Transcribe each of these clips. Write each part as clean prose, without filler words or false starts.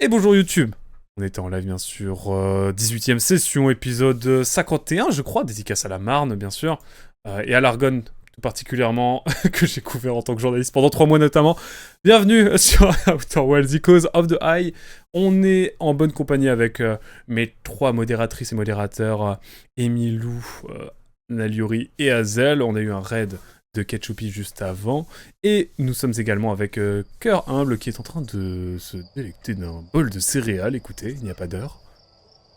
Et bonjour YouTube. On était en live bien sûr, 18e session, épisode 51 je crois, dédicace à la Marne bien sûr, et à l'Argonne tout particulièrement, que j'ai couvert en tant que journaliste pendant 3 mois notamment. Bienvenue sur Outer Wilds, The Cause of the Eye. On est en bonne compagnie avec mes 3 modératrices et modérateurs, Emilou, Naliori et Hazel. On a eu un raid de Ketchupi juste avant. Et nous sommes également avec Cœur Humble qui est en train de se délecter d'un bol de céréales. Écoutez, il n'y a pas d'heure.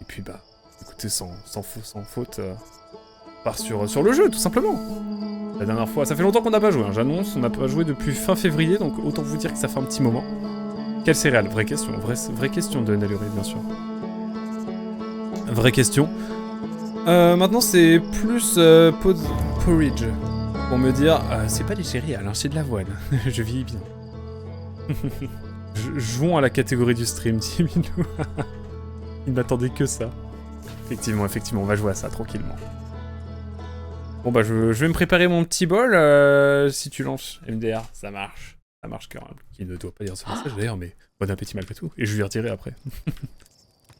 Et puis bah, écoutez, sans faute, part sur le jeu tout simplement. La dernière fois, ça fait longtemps qu'on n'a pas joué, hein, j'annonce, on n'a pas joué depuis fin février, donc autant vous dire que ça fait un petit moment. Quelle céréale? Vraie question, vraie question de Naluri bien sûr. Vraie question. Maintenant c'est plus porridge. Pour me dire, c'est pas des céréales, hein, c'est de l'avoine. Je vis bien. Jouons à la catégorie du stream, dit Milou. Il n'attendait que ça. Effectivement, on va jouer à ça tranquillement. Bon bah je vais me préparer mon petit bol. Si tu lances MDR, ça marche. Ça marche quand même. Qui ne doit pas dire ce message d'ailleurs, mais bon appétit malgré tout. Et je lui retirerai après.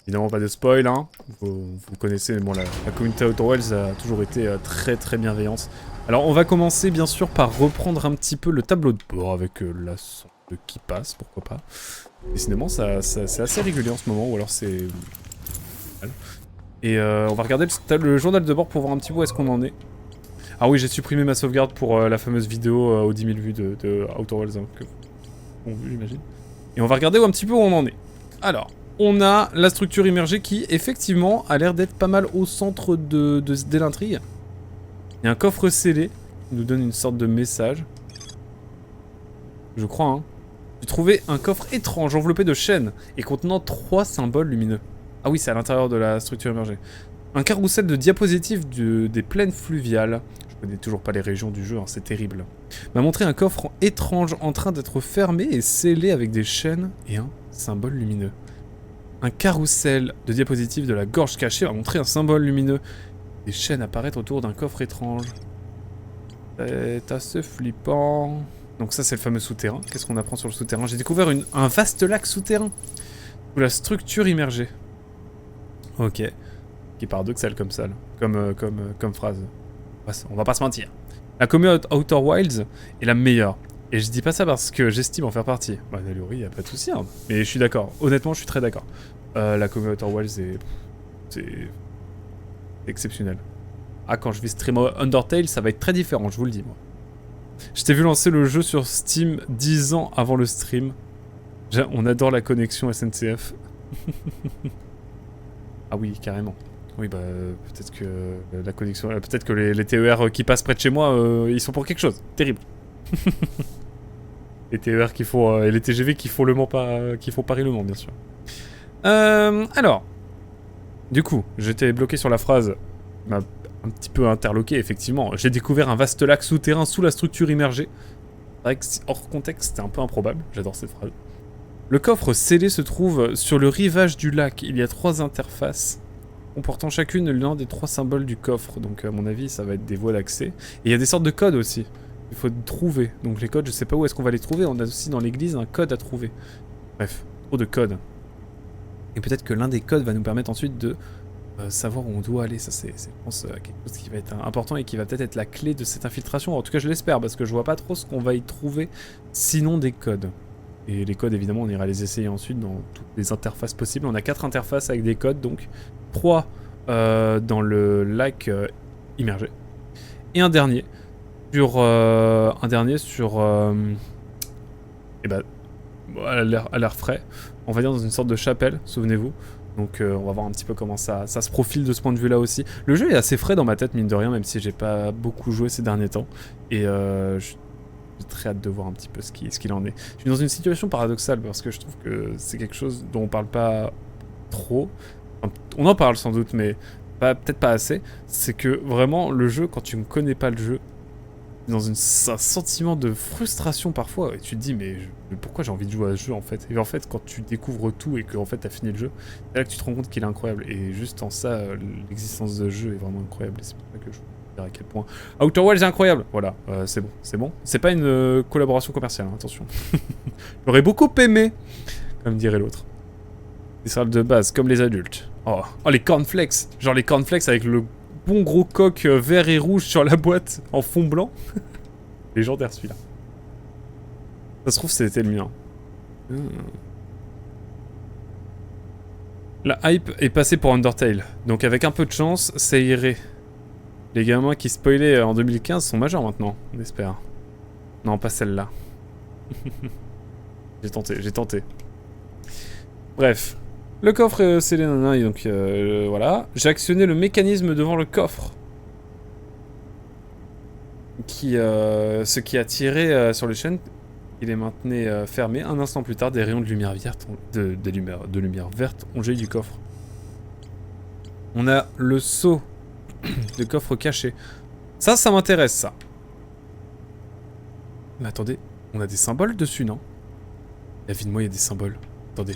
Évidemment pas de spoil, hein. Vous connaissez, bon la communauté Outer Wilds a toujours été très bienveillante. Alors on va commencer bien sûr par reprendre un petit peu le tableau de bord avec la sonde qui passe, pourquoi pas. Décidément c'est assez régulier en ce moment, ou alors c'est... Et on va regarder le journal de bord pour voir un petit peu où est-ce qu'on en est. Ah oui, j'ai supprimé ma sauvegarde pour la fameuse vidéo aux 10 000 vues de Outer Wilds, hein, que on veut j'imagine. Et on va regarder un petit peu où on en est. Alors, on a la structure immergée qui effectivement a l'air d'être pas mal au centre de l'intrigue. Il y a un coffre scellé qui nous donne une sorte de message. Je crois, hein. J'ai trouvé un coffre étrange enveloppé de chaînes et contenant 3 symboles lumineux. Ah oui, c'est à l'intérieur de la structure immergée. Un carrousel de diapositives des plaines fluviales. Je connais toujours pas les régions du jeu, hein, c'est terrible. M'a montré un coffre étrange en train d'être fermé et scellé avec des chaînes et un symbole lumineux. Un carrousel de diapositives de la gorge cachée m'a montré un symbole lumineux. Des chaînes apparaître autour d'un coffre étrange. C'est assez flippant. Donc ça c'est le fameux souterrain. Qu'est-ce qu'on apprend sur le souterrain? J'ai découvert un vaste lac souterrain. Sous la structure immergée. Ok. Qui est paradoxal comme ça, comme phrase. On va pas se mentir. La communauté Outer Wilds est la meilleure. Et je dis pas ça parce que j'estime en faire partie. Bah Naluri, y a pas de souci, hein. Mais je suis d'accord. Honnêtement, je suis très d'accord. La communauté Outer Wilds c'est exceptionnel. Ah, quand je vais streamer Undertale, ça va être très différent, je vous le dis, moi. Je t'ai vu lancer le jeu sur Steam 10 ans avant le stream. On adore la connexion SNCF. Ah oui, carrément. Oui, bah, peut-être que la connexion... peut-être que les TER qui passent près de chez moi, ils sont pour quelque chose. Terrible. Les TER qui font... et les TGV qui font qui font Paris-Le Mans, bien sûr. Alors... Du coup, j'étais bloqué sur la phrase... m'a un petit peu interloqué, effectivement. J'ai découvert un vaste lac souterrain sous la structure immergée. C'est vrai que hors contexte, c'était un peu improbable. J'adore cette phrase. Le coffre scellé se trouve sur le rivage du lac. Il y a 3 interfaces, comportant chacune l'un des 3 symboles du coffre. Donc, à mon avis, ça va être des voies d'accès. Et il y a des sortes de codes aussi. Il faut trouver. Donc, les codes, je sais pas où est-ce qu'on va les trouver. On a aussi dans l'église un code à trouver. Bref, trop de codes. Et peut-être que l'un des codes va nous permettre ensuite de... savoir où on doit aller, ça c'est je pense quelque chose qui va être important et qui va peut-être être la clé de cette infiltration. En tout cas je l'espère parce que je vois pas trop ce qu'on va y trouver sinon des codes. Et les codes évidemment on ira les essayer ensuite dans toutes les interfaces possibles. On a 4 interfaces avec des codes donc 3 dans le lac immergé. Et un dernier sur et bah à l'air frais. On va dire dans une sorte de chapelle, souvenez-vous. Donc on va voir un petit peu comment ça se profile de ce point de vue là aussi. Le jeu est assez frais dans ma tête mine de rien, même si j'ai pas beaucoup joué ces derniers temps. Et j'ai très hâte de voir un petit peu ce qu'il en est. Je suis dans une situation paradoxale parce que je trouve que c'est quelque chose dont on parle pas trop. Enfin, on en parle sans doute, mais peut-être pas assez. C'est que vraiment le jeu, quand tu ne connais pas le jeu, dans un sentiment de frustration parfois, et tu te dis mais pourquoi j'ai envie de jouer à ce jeu en fait. Et en fait quand tu découvres tout et que en fait t'as fini le jeu, c'est là que tu te rends compte qu'il est incroyable. Et juste en ça, l'existence de ce jeu est vraiment incroyable. Et c'est pour ça que je veux dire à quel point Outer Wilds est incroyable. Voilà, c'est bon. C'est pas une collaboration commerciale, hein, attention. J'aurais beaucoup aimé, comme dirait l'autre. Des céréales de base, comme les adultes. Oh, les cornflakes. Genre les cornflakes avec le bon gros coq vert et rouge sur la boîte en fond blanc. Légendaire celui-là. Ça se trouve c'était le mien. La hype est passée pour Undertale. Donc avec un peu de chance, ça irait. Les gamins qui spoilaient en 2015 sont majeurs maintenant, on espère. Non, pas celle-là. J'ai tenté. Bref. Le coffre, c'est les nanas, et donc voilà. J'ai actionné le mécanisme devant le coffre. Ce qui a tiré sur les chaînes. Il est maintenant fermé. Un instant plus tard, des rayons de lumière verte, de lumière verte ont jailli du coffre. On a le seau de coffre caché. Ça m'intéresse, ça. Mais attendez, on a des symboles dessus, non? La vie de moi, il y a des symboles. Attendez.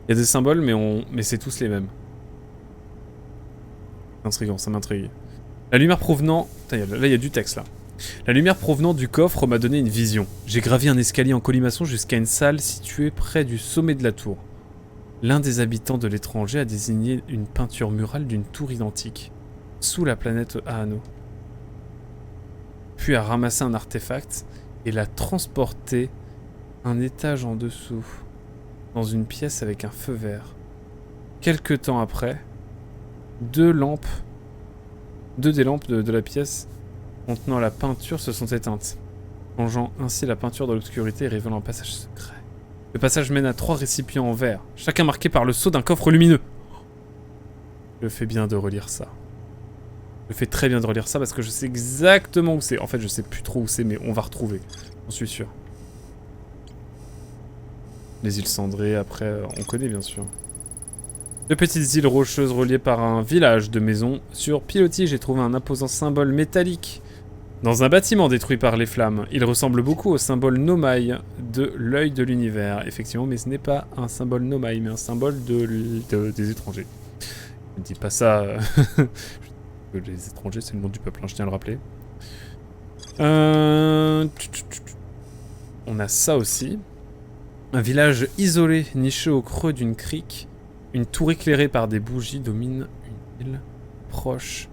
Il y a des symboles, mais c'est tous les mêmes. Intriguant, ça m'intrigue. La lumière provenant... Là, il y a du texte, là. La lumière provenant du coffre m'a donné une vision. J'ai gravi un escalier en colimaçon jusqu'à une salle située près du sommet de la tour. L'un des habitants de l'étranger a désigné une peinture murale d'une tour identique, sous la planète Ahano. Puis a ramassé un artefact et l'a transporté un étage en dessous, dans une pièce avec un feu vert. Quelque temps après, deux des lampes de la pièce contenant la peinture se sont éteintes, plongeant ainsi la peinture dans l'obscurité et révélant un passage secret. Le passage mène à 3 récipients en verre, chacun marqué par le sceau d'un coffre lumineux. Je fais bien de relire ça. Je fais très bien de relire ça parce que je sais exactement où c'est. En fait, je sais plus trop où c'est, mais on va retrouver. J'en suis sûr. Les îles cendrées, après, on connaît bien sûr. Deux petites îles rocheuses reliées par un village de maisons. Sur pilotis, j'ai trouvé un imposant symbole métallique. Dans un bâtiment détruit par les flammes. Il ressemble beaucoup au symbole Nomai de l'œil de l'univers. Effectivement, mais ce n'est pas un symbole Nomai, mais un symbole des étrangers. Je ne dis pas ça... Les étrangers, c'est le nom du peuple, hein, je tiens à le rappeler. On a ça aussi. Un village isolé, niché au creux d'une crique. Une tour éclairée par des bougies domine une île proche.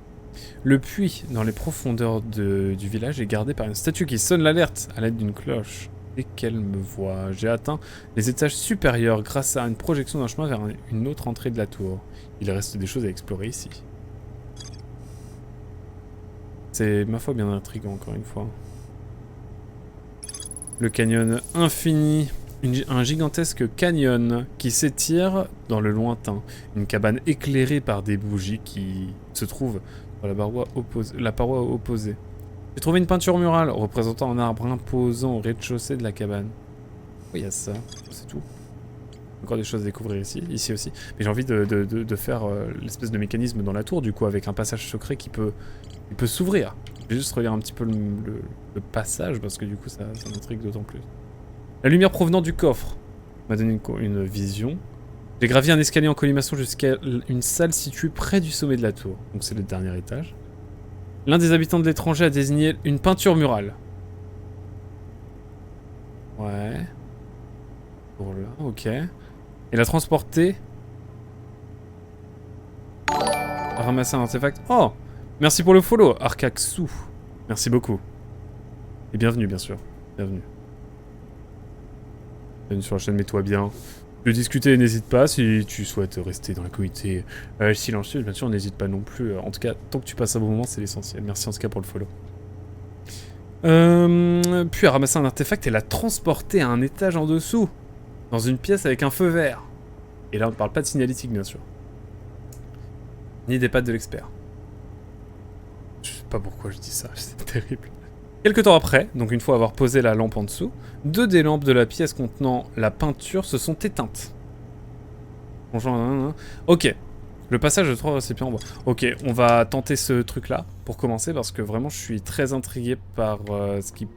Le puits, dans les profondeurs du village, est gardé par une statue qui sonne l'alerte à l'aide d'une cloche. Dès qu'elle me voit, j'ai atteint les étages supérieurs grâce à une projection d'un chemin vers une autre entrée de la tour. Il reste des choses à explorer ici. C'est, ma foi, bien intriguant, encore une fois. Le canyon infini. Un gigantesque canyon qui s'étire dans le lointain. Une cabane éclairée par des bougies qui se trouve sur la paroi opposée. J'ai trouvé une peinture murale représentant un arbre imposant au rez-de-chaussée de la cabane. Oui, il y a ça. C'est tout. Encore des choses à découvrir ici aussi. Mais j'ai envie de faire l'espèce de mécanisme dans la tour, du coup, avec un passage secret qui peut s'ouvrir. Je vais juste relire un petit peu le passage, parce que du coup, ça m'intrigue d'autant plus. La lumière provenant du coffre m'a donné une vision. J'ai gravi un escalier en colimaçon jusqu'à une salle située près du sommet de la tour. Donc c'est le dernier étage. L'un des habitants de l'étranger a désigné une peinture murale. Ouais. Pour là, ok. Et l'a transporté. A ramassé un artefact. Oh! Merci pour le follow, Arkaxu. Merci beaucoup. Et bienvenue, bien sûr. Bienvenue. Bienvenue sur la chaîne, mets-toi bien. De discuter, n'hésite pas. Si tu souhaites rester dans la communauté silencieuse, bien sûr, n'hésite pas non plus. En tout cas, tant que tu passes un bon moment, c'est l'essentiel. Merci en tout cas pour le follow. Puis a ramassé un artefact et l'a transporté à un étage en dessous. Dans une pièce avec un feu vert. Et là, on ne parle pas de signalétique, bien sûr. Ni des pattes de l'expert. Je sais pas pourquoi je dis ça, c'est terrible. Quelques temps après, donc une fois avoir posé la lampe en dessous, 2 des lampes de la pièce contenant la peinture se sont éteintes. Ok. Le passage de 3 récipients en bois. Ok, on va tenter ce truc-là pour commencer parce que vraiment je suis très intrigué par ce qui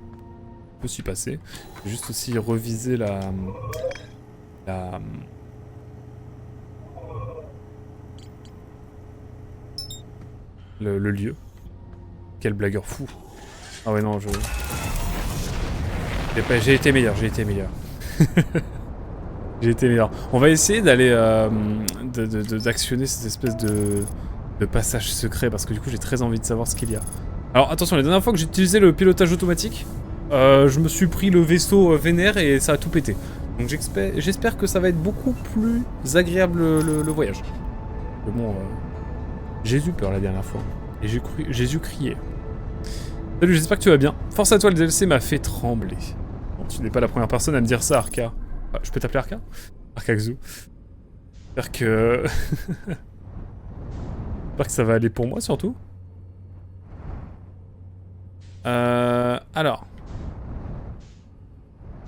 peut s'y passer. Je vais juste aussi reviser le lieu. Quel blagueur fou. Ah ouais non, J'ai été meilleur, j'ai été meilleur. J'ai été meilleur. On va essayer d'aller d'actionner cette espèce de passage secret parce que du coup j'ai très envie de savoir ce qu'il y a. Alors attention, la dernière fois que j'ai utilisé le pilotage automatique, je me suis pris le vaisseau vénère et ça a tout pété. Donc j'espère que ça va être beaucoup plus agréable le voyage. Mais bon, j'ai eu peur la dernière fois. Et j'ai crié. Salut, j'espère que tu vas bien. Force à toi, le DLC m'a fait trembler. Bon, tu n'es pas la première personne à me dire ça, Arca. Ah, je peux t'appeler Arca? Arcaxou. J'espère que... J'espère que ça va aller pour moi, surtout. Alors...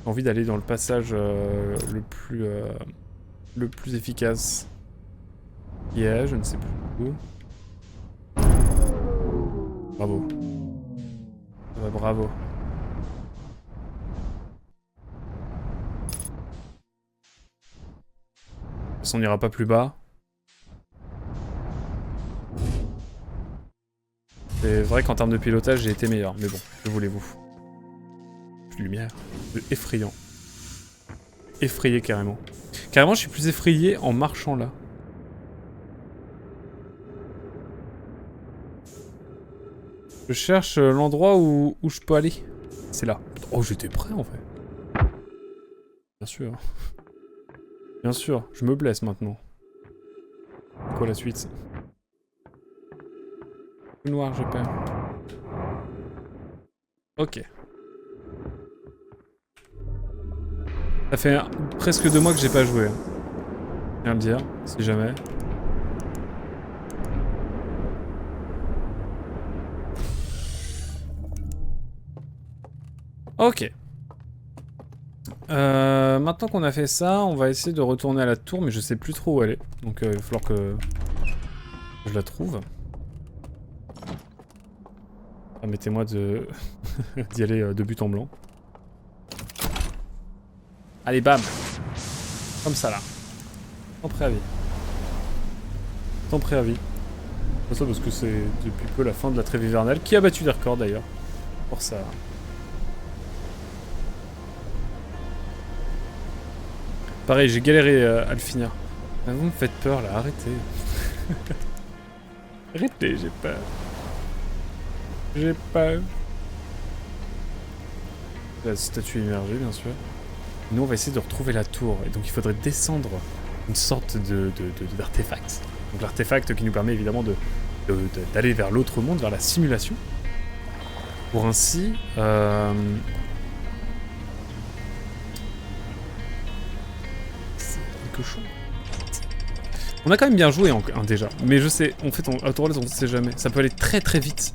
J'ai envie d'aller dans le passage le plus efficace. Qui est, je ne sais plus où. Bravo. Ouais, bravo. De toute façon, on n'ira pas plus bas. C'est vrai qu'en termes de pilotage, j'ai été meilleur. Mais bon, que voulez-vous? Plus de lumière. Effrayant. Effrayé carrément. Carrément, je suis plus effrayé en marchant là. Je cherche l'endroit où je peux aller. C'est là. Oh, j'étais prêt en fait. Bien sûr. Bien sûr, je me blesse maintenant. C'est quoi la suite? Le noir, j'ai peur. Ok. Ça fait presque 2 mois que j'ai pas joué. Je viens de le dire, si jamais. Ok. Maintenant qu'on a fait ça, on va essayer de retourner à la tour, mais je sais plus trop où elle est. Donc il va falloir que je la trouve. Permettez-moi de d'y aller de but en blanc. Allez, bam! Comme ça là. Sans préavis. Sans préavis. Pas ça parce que c'est depuis peu la fin de la trêve hivernale, qui a battu des records d'ailleurs. Pour ça. Pareil, j'ai galéré à le finir. Mais vous me faites peur là, arrêtez. Arrêtez, j'ai peur. J'ai peur. La statue immergée, bien sûr. Nous, on va essayer de retrouver la tour. Et donc, il faudrait descendre une sorte d'artefact. Donc, l'artefact qui nous permet évidemment d'aller vers l'autre monde, vers la simulation. Pour ainsi... Cochon. On a quand même bien joué déjà, mais je sais, en fait, en Outer Worlds, on ne sait jamais. Ça peut aller très très vite,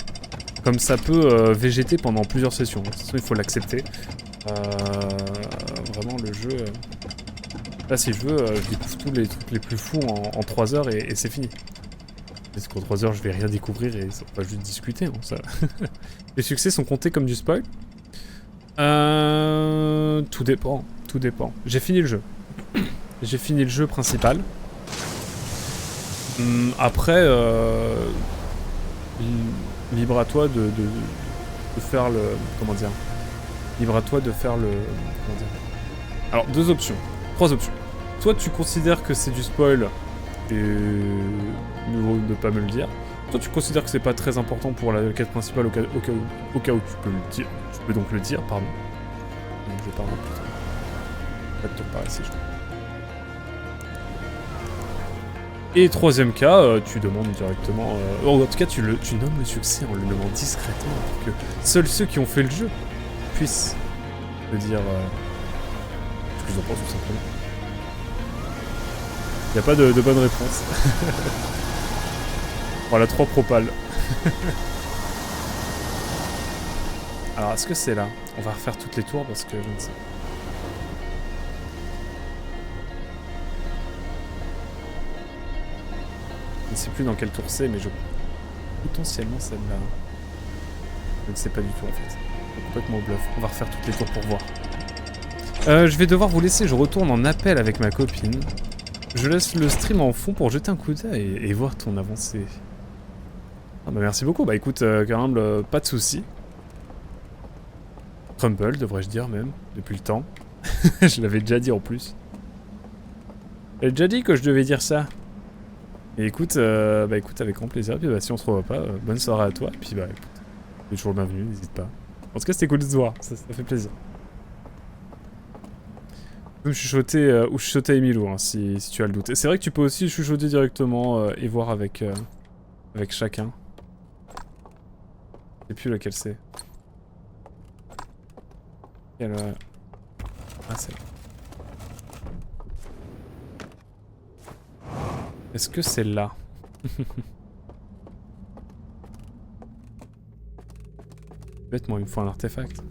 comme ça peut végéter pendant plusieurs sessions. De toute façon, il faut l'accepter. Vraiment, le jeu... Là, si je veux, je découvre tous les trucs les plus fous en 3 heures et c'est fini. Parce qu'en 3 heures, je vais rien découvrir et ça va juste discuter. Hein, ça. Les succès sont comptés comme du spoil. Tout dépend, tout dépend. J'ai fini le jeu. J'ai fini le jeu principal. Après, libre à toi de faire le... Comment dire? Libre à toi de faire le... Comment dire? Alors, 2 options. 3 options. Soit tu considères que c'est du spoil et mieux vaut ne pas me le dire. Soit tu considères que c'est pas très important pour la quête principale au cas où tu peux le dire. Tu peux donc le dire, pardon. Donc, je vais parler plus tard. Peut-être par ici, je crois. Et 3e cas, tu demandes directement... en tout cas, tu nommes le succès en le nommant discrètement pour que seuls ceux qui ont fait le jeu puissent te dire ce qu'ils en pensent tout simplement. Il n'y a pas de bonne réponse. Voilà, 3 propales. Alors, est-ce que c'est là? On va refaire toutes les tours parce que je ne sais pas. Je ne sais plus dans quel tour c'est, mais potentiellement celle-là. Je ne sais pas du tout en fait. C'est complètement au bluff. On va refaire toutes les tours pour voir. Je vais devoir vous laisser, je retourne en appel avec ma copine. Je laisse le stream en fond pour jeter un coup d'œil et voir ton avancée. Ah bah merci beaucoup, bah écoute, Carumble, pas de soucis. Crumble, devrais-je dire même, depuis le temps. Je l'avais déjà dit en plus. J'avais déjà dit que je devais dire ça. Et écoute, écoute, avec grand plaisir. Et puis bah, si on se revoit pas, bonne soirée à toi. Et puis bah écoute, t'es toujours le bienvenu, n'hésite pas. En tout cas, c'était cool de te voir, ça fait plaisir. Tu peux me chuchoter ou chuchoter à Emilou hein, si tu as le doute. Et c'est vrai que tu peux aussi chuchoter directement et voir avec chacun. Je sais plus lequel c'est. Ah, c'est là. Est-ce que c'est là? Bêtement, il me faut un artefact.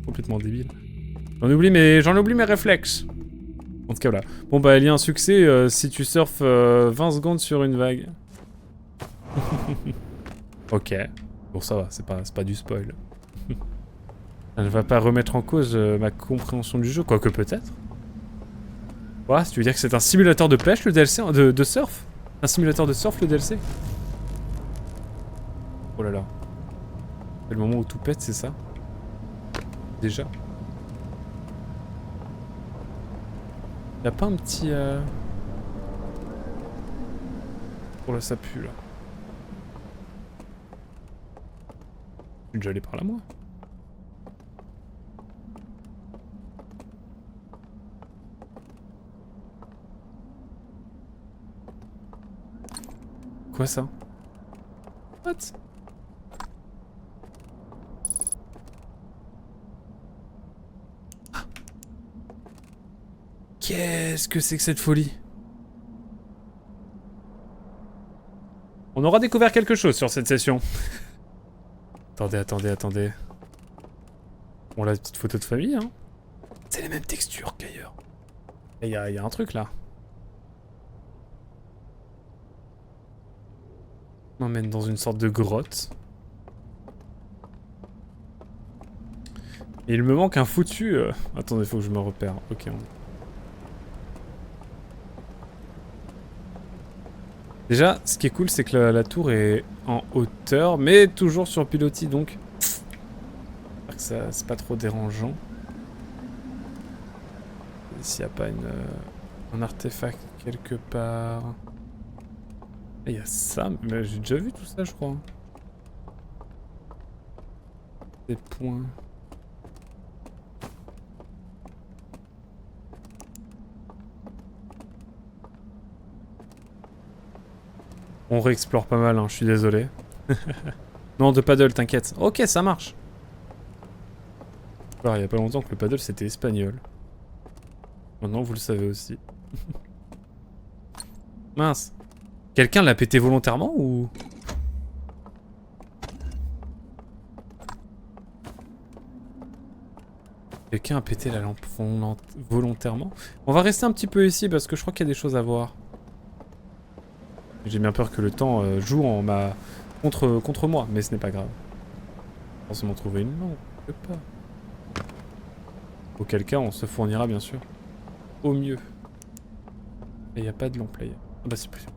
Complètement débile. J'en oublie mes réflexes. En tout cas, voilà. Bon, bah, il y a un succès si tu surfes 20 secondes sur une vague. Ok. Bon, ça va, c'est pas du spoil. Ça ne va pas remettre en cause ma compréhension du jeu, quoique peut-être. Voilà, tu veux dire que c'est un simulateur de pêche le DLC, de surf? Un simulateur de surf le DLC? Oh là là. C'est le moment où tout pète, c'est ça? Déjà? Y'a pas un petit... Pour le sapu là. Je suis déjà allé par là moi. Quoi ça? What? Ah. Qu'est-ce que c'est que cette folie? On aura découvert quelque chose sur cette session. Attendez. Bon, la petite photo de famille, hein. C'est les mêmes textures qu'ailleurs. Il y a un truc là. On m'emmène dans une sorte de grotte. Et il me manque un foutu... Attendez, faut que je me repère. Ok, Déjà, ce qui est cool, c'est que la tour est en hauteur, mais toujours sur pilotis, donc... C'est pas trop dérangeant. S'il n'y a pas un artefact quelque part... Il y a ça, mais j'ai déjà vu tout ça, je crois. Des points... On réexplore pas mal, hein, je suis désolé. Non, de paddle, t'inquiète. Ok, ça marche. Alors, il y a pas longtemps que le paddle c'était espagnol. Maintenant, vous le savez aussi. Mince. Quelqu'un l'a pété volontairement ou... Quelqu'un a pété la lampe volontairement. On va rester un petit peu ici parce que je crois qu'il y a des choses à voir. J'ai bien peur que le temps joue en ma... contre moi, mais ce n'est pas grave. Forcément trouver une lampe, je sais pas. Auquel cas, on se fournira bien sûr. Au mieux. Et il n'y a pas de lampe là. Ah bah c'est plus sûr.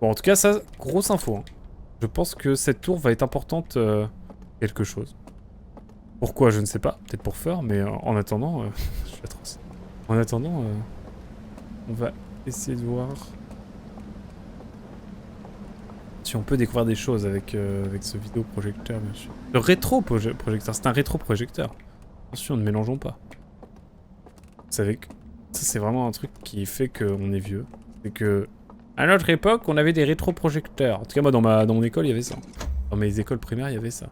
Bon, en tout cas, ça, grosse info. Hein. Je pense que cette tour va être importante quelque chose. Pourquoi, je ne sais pas. Peut-être pour faire, mais en attendant... je suis atroce. En attendant, on va essayer de voir... si on peut découvrir des choses avec ce vidéoprojecteur, bien sûr. Le rétroprojecteur, c'est un rétroprojecteur. Attention, ne mélangeons pas. Vous savez que ça, c'est vraiment un truc qui fait qu'on est vieux. C'est que... à notre époque, on avait des rétroprojecteurs. En tout cas, moi, dans mon école, il y avait ça. Dans mes écoles primaires, il y avait ça.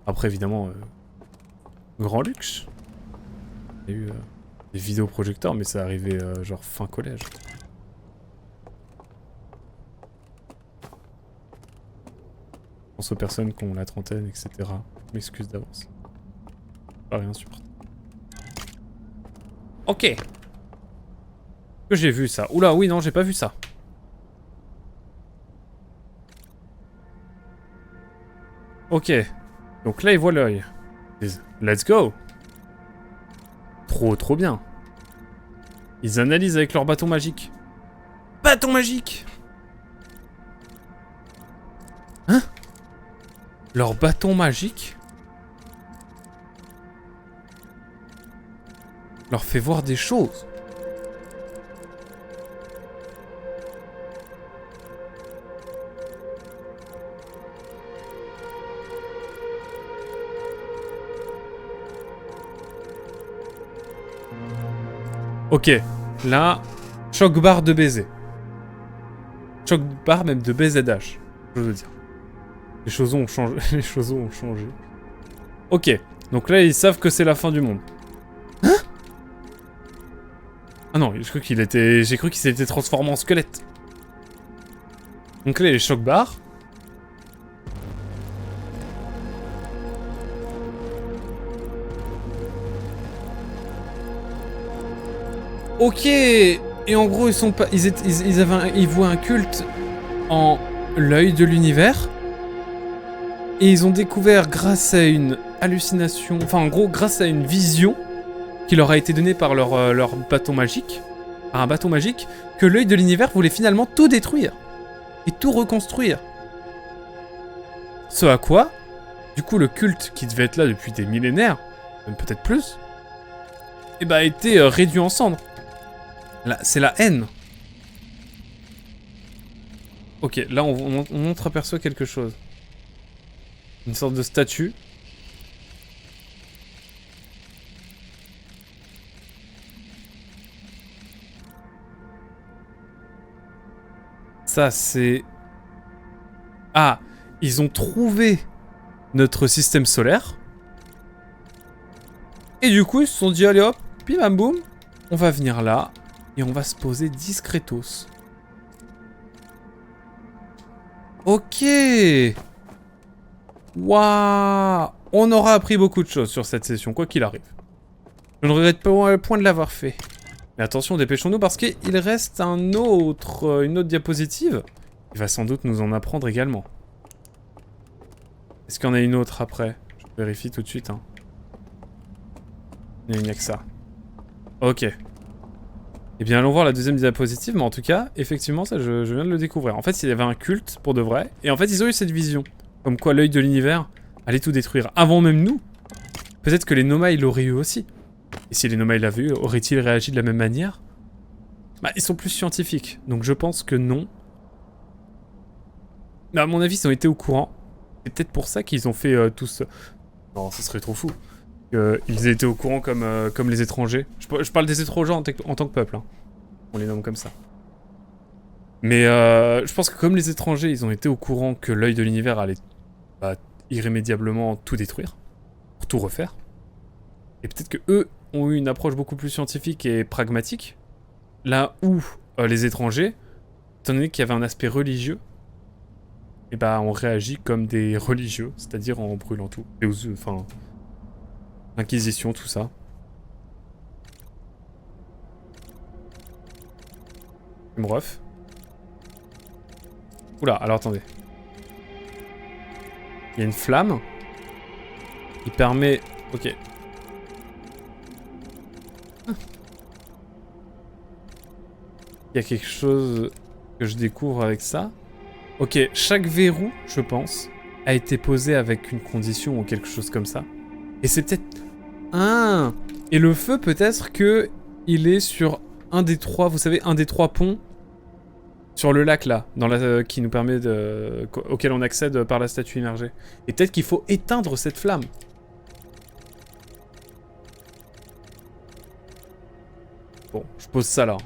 Après, évidemment, grand luxe. Il y a eu des vidéoprojecteurs, mais ça arrivait genre fin collège. Je pense aux personnes qui ont la trentaine, etc. Je m'excuse d'avance. Pas rien supporter. Ok. Que j'ai vu ça. Oula, oui, non, j'ai pas vu ça. Ok. Donc là, ils voient l'œil. Let's go. Trop bien. Ils analysent avec leur bâton magique. Bâton magique. Hein? Leur bâton magique? leur fait voir des choses. Ok, là, choc barre de baiser. Choc barre même de BZH, je veux dire. Les choses ont changé. Les choses ont changé. Ok, donc là ils savent que c'est la fin du monde. Hein? Ah non, j'ai cru qu'il s'était transformé en squelette. Donc là les choc barres. Ok. Et en gros ils sont pas, ils voient un culte en l'œil de l'univers. Et ils ont découvert grâce à une hallucination, enfin en gros grâce à une vision qui leur a été donnée par leur bâton magique, par un bâton magique, que l'œil de l'univers voulait finalement tout détruire et tout reconstruire. Ce à quoi, du coup le culte qui devait être là depuis des millénaires, même peut-être plus, eh ben, a été réduit en cendres. C'est la haine. Ok, là on entreaperçoit quelque chose. Une sorte de statue. Ça, c'est... Ah, ils ont trouvé notre système solaire. Et du coup, ils se sont dit, allez hop, bim bam boum, on va venir là et on va se poser discretos. Ok. Waouh! On aura appris beaucoup de choses sur cette session, quoi qu'il arrive. Je ne regrette pas le point de l'avoir fait. Mais attention, dépêchons-nous parce qu'il reste une autre diapositive. Il va sans doute nous en apprendre également. Est-ce qu'il y en a une autre après? Je vérifie tout de suite. Hein. Il n'y a que ça. Ok. Eh bien, allons voir la deuxième diapositive, mais en tout cas, effectivement, ça, je viens de le découvrir. En fait, il y avait un culte, pour de vrai, et en fait, ils ont eu cette vision. Comme quoi l'œil de l'univers allait tout détruire, avant même nous. Peut-être que les Nomai l'auraient eu aussi. Et si les Nomai l'avaient eu, auraient-ils réagi de la même manière? Bah, ils sont plus scientifiques, donc je pense que non. Mais à mon avis, ils ont été au courant. C'est peut-être pour ça qu'ils ont fait tous... Non, ce serait trop fou. Ils aient été au courant comme les étrangers. Je parle des étrangers en tant que peuple. Hein. On les nomme comme ça. Mais je pense que comme les étrangers, ils ont été au courant que l'œil de l'univers allait irrémédiablement tout détruire. Pour tout refaire. Et peut-être que eux ont eu une approche beaucoup plus scientifique et pragmatique. Là où les étrangers, étant donné qu'il y avait un aspect religieux, et bah on réagit comme des religieux, c'est-à-dire en brûlant tout. Et enfin... Inquisition, tout ça. Une ref. Oula, alors attendez. Il y a une flamme. Qui permet... Ok. Il y a quelque chose que je découvre avec ça. Ok, chaque verrou, je pense, a été posé avec une condition ou quelque chose comme ça. Et c'est peut-être... Ah! Et le feu, peut-être que il est sur un des trois, vous savez, un des trois ponts sur le lac là, qui nous permet auquel on accède par la statue immergée. Et peut-être qu'il faut éteindre cette flamme. Bon, je pose ça là.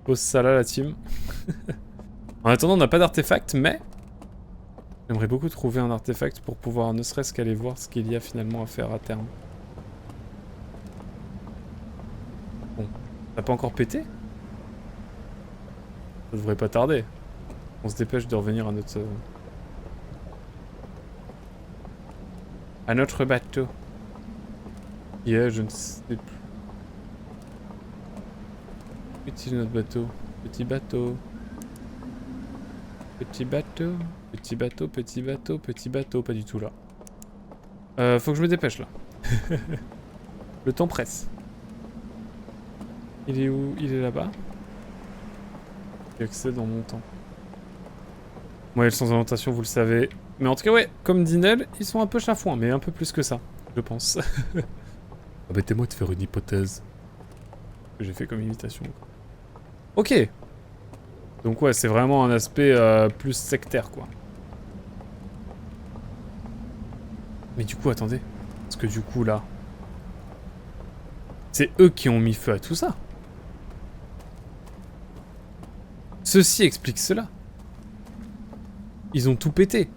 Je pose ça là, la team. En attendant, on n'a pas d'artefact, mais... J'aimerais beaucoup trouver un artefact pour pouvoir ne serait-ce qu'aller voir ce qu'il y a finalement à faire à terme. Bon, t'as pas encore pété? Ça devrait pas tarder. On se dépêche de revenir à notre bateau. Yeah, je ne sais plus. Petit notre bateau. Petit bateau. Petit bateau. Petit bateau, petit bateau, petit bateau. Pas du tout là. Faut que je me dépêche là. Le temps presse. Il est où? Il est là-bas. J'ai accès dans mon temps. Moi, sans orientation, vous le savez. Mais en tout cas, ouais, comme dit Nel, ils sont un peu chafouins, mais un peu plus que ça, je pense. Permettez-moi de faire une hypothèse. Que j'ai fait comme imitation. Ok. Donc ouais, c'est vraiment un aspect plus sectaire, quoi. Mais du coup, attendez. Parce que du coup, là... C'est eux qui ont mis feu à tout ça. Ceci explique cela. Ils ont tout pété.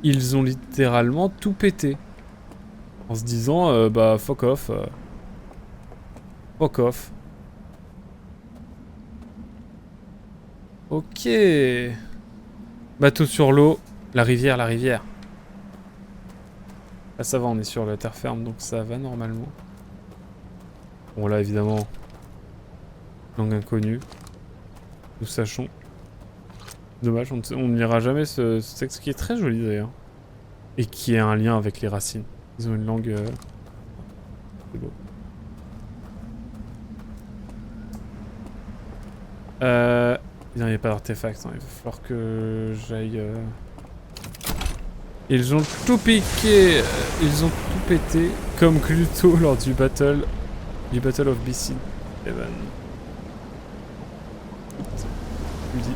Ils ont littéralement tout pété. En se disant, bah, fuck off. Fuck off. Ok. Bateau sur l'eau. La rivière, la rivière. Là, ça va, on est sur la terre ferme, donc ça va normalement. Bon, là, évidemment... Langue inconnue. Nous sachons. Dommage, on ne lira jamais ce texte qui est très joli d'ailleurs. Et qui a un lien avec les racines. Ils ont une langue... C'est beau. Il n'y a pas d'artefact, hein. Il va falloir que j'aille... Ils ont tout piqué, ils ont tout pété, comme Gluto lors du Battle of BC. Evan. Tu me dis.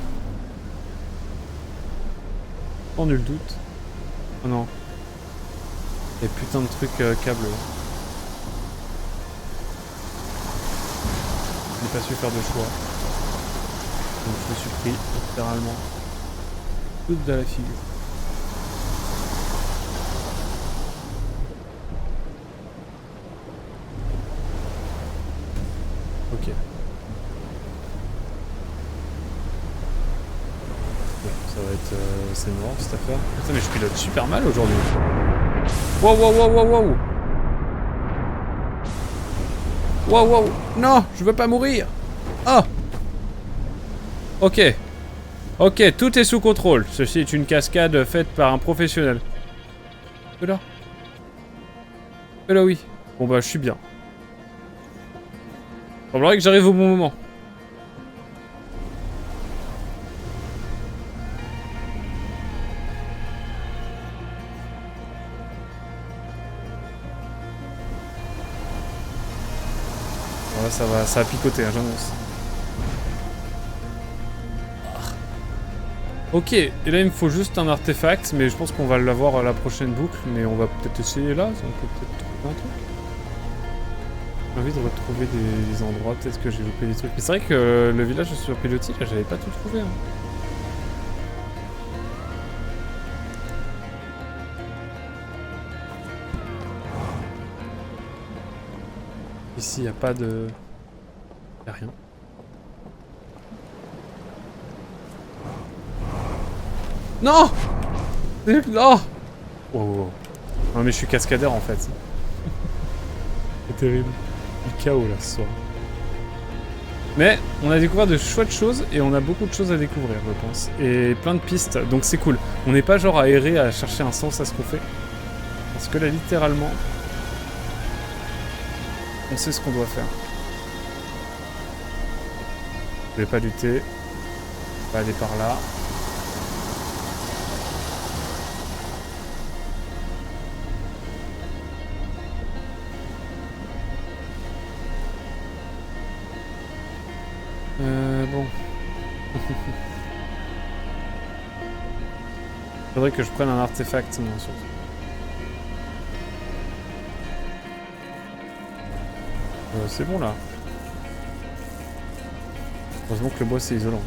Oh, nul doute. Oh non. Et putain de trucs câbles. Je n'ai pas su faire de choix. Donc je me suis pris, littéralement, toute de la figure. Ok. Bon, ça va être... c'est mort cette affaire. Putain mais je pilote super mal aujourd'hui. Wow wow wow wow wow. Wow wow. Non, je veux pas mourir. Ah. Ok. Ok, tout est sous contrôle. Ceci est une cascade faite par un professionnel. Là. Là oui. Bon bah je suis bien. Il semblerait que j'arrive au bon moment. Voilà, ça va picoter, hein, j'annonce. Ok, et là il me faut juste un artefact, mais je pense qu'on va l'avoir à la prochaine boucle, mais on va peut-être essayer là, on peut peut-être trouver un truc. J'ai envie de retrouver des endroits, peut-être que j'ai loupé des trucs. Mais c'est vrai que le village sur Pilotis, là j'avais pas tout trouvé. Hein. Ici y a pas de... Y a rien. Non. Non. Oh, oh. Non mais je suis cascadeur en fait. C'est terrible. Le chaos là ce soir. Mais on a découvert de chouettes choses et on a beaucoup de choses à découvrir je pense. Et plein de pistes, donc c'est cool. On n'est pas genre à errer, à chercher un sens à ce qu'on fait. Parce que là littéralement, on sait ce qu'on doit faire. Je vais pas lutter. On va aller par là. Bon. Faudrait que je prenne un artefact, moi, surtout. C'est bon, là. Heureusement que le bois, c'est isolant.